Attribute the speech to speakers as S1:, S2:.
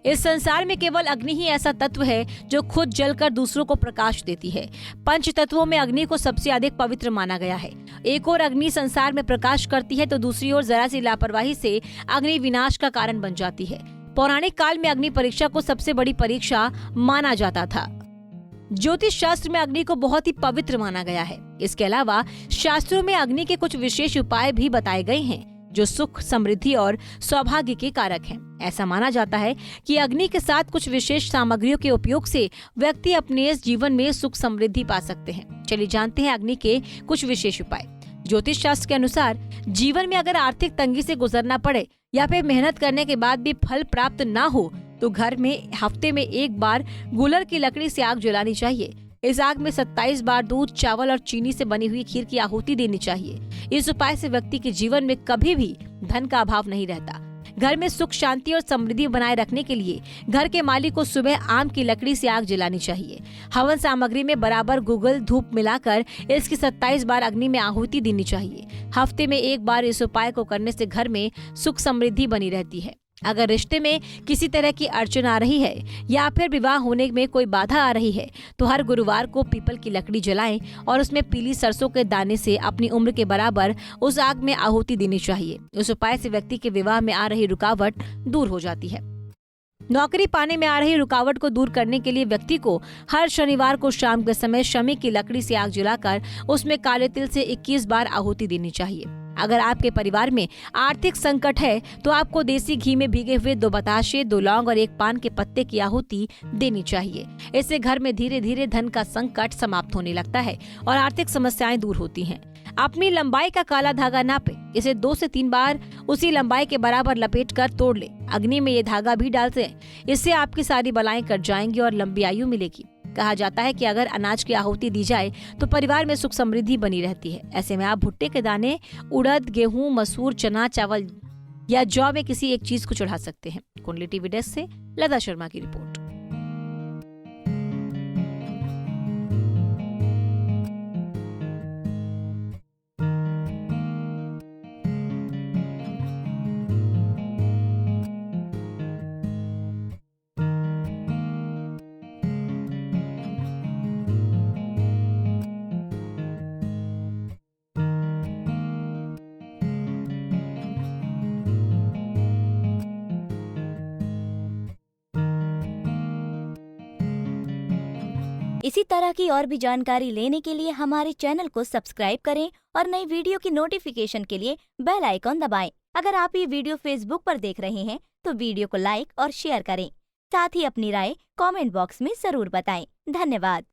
S1: इस संसार में केवल अग्नि ही ऐसा तत्व है जो खुद जलकर दूसरों को प्रकाश देती है। पंच तत्वों में अग्नि को सबसे अधिक पवित्र माना गया है। एक ओर अग्नि संसार में प्रकाश करती है तो दूसरी ओर जरा सी लापरवाही से अग्नि विनाश का कारण बन जाती है। पौराणिक काल में अग्नि परीक्षा को सबसे बड़ी परीक्षा माना जाता था। ज्योतिष शास्त्र में अग्नि को बहुत ही पवित्र माना गया है। इसके अलावा शास्त्रों में अग्नि के कुछ विशेष उपाय भी बताए गए हैं जो सुख, समृद्धि और सौभाग्य के कारक हैं। ऐसा माना जाता है कि अग्नि के साथ कुछ विशेष सामग्रियों के उपयोग से व्यक्ति अपने इस जीवन में सुख समृद्धि पा सकते हैं। चलिए जानते हैं अग्नि के कुछ विशेष उपाय। ज्योतिष शास्त्र के अनुसार जीवन में अगर आर्थिक तंगी से गुजरना पड़े या फिर मेहनत करने के बाद भी फल प्राप्त ना हो तो घर में हफ्ते में एक बार गूलर की लकड़ी से आग जलानी चाहिए। इस आग में 27 बार दूध, चावल और चीनी से बनी हुई खीर की आहुति देनी चाहिए। इस उपाय से व्यक्ति के जीवन में कभी भी धन का अभाव नहीं रहता। घर में सुख, शांति और समृद्धि बनाए रखने के लिए घर के मालिक को सुबह आम की लकड़ी से आग जलानी चाहिए। हवन सामग्री में बराबर गुगल धूप मिलाकर इसकी 27 बार अग्नि में आहुति देनी चाहिए। हफ्ते में एक बार इस उपाय को करने से घर में सुख समृद्धि बनी रहती है। अगर रिश्ते में किसी तरह की अड़चन आ रही है या फिर विवाह होने में कोई बाधा आ रही है तो हर गुरुवार को पीपल की लकड़ी जलाएं और उसमें पीली सरसों के दाने से अपनी उम्र के बराबर उस आग में आहुति देनी चाहिए। उस उपाय से व्यक्ति के विवाह में आ रही रुकावट दूर हो जाती है। नौकरी पाने में आ रही रुकावट को दूर करने के लिए व्यक्ति को हर शनिवार को शाम के समय शमी की लकड़ी से आग जलाकर उसमें काले तिल से 21 बार आहुति देनी चाहिए। अगर आपके परिवार में आर्थिक संकट है तो आपको देसी घी में भीगे हुए 2 बताशे, 2 लौंग और 1 पान के पत्ते की आहुति देनी चाहिए। इससे घर में धीरे धीरे धन का संकट समाप्त होने लगता है और आर्थिक समस्याएं दूर होती हैं। अपनी लंबाई का काला धागा नापे, इसे 2 से 3 बार उसी लंबाई के बराबर लपेटकर तोड़ ले। अग्नि में ये धागा भी डालते हैं। इससे आपकी सारी बलाएं कट जाएंगी और लंबी आयु मिलेगी। कहा जाता है कि अगर अनाज की आहुति दी जाए तो परिवार में सुख समृद्धि बनी रहती है। ऐसे में आप भुट्टे के दाने, उड़द, गेहूं, मसूर, चना, चावल या जौ में किसी एक चीज को चढ़ा सकते हैं। कुंडली टीवी डेस्क से लता शर्मा की रिपोर्ट।
S2: इसी तरह की और भी जानकारी लेने के लिए हमारे चैनल को सब्सक्राइब करें और नई वीडियो की नोटिफिकेशन के लिए बेल आइकॉन दबाएं। अगर आप ये वीडियो फेसबुक पर देख रहे हैं तो वीडियो को लाइक और शेयर करें। साथ ही अपनी राय कमेंट बॉक्स में जरूर बताएं। धन्यवाद।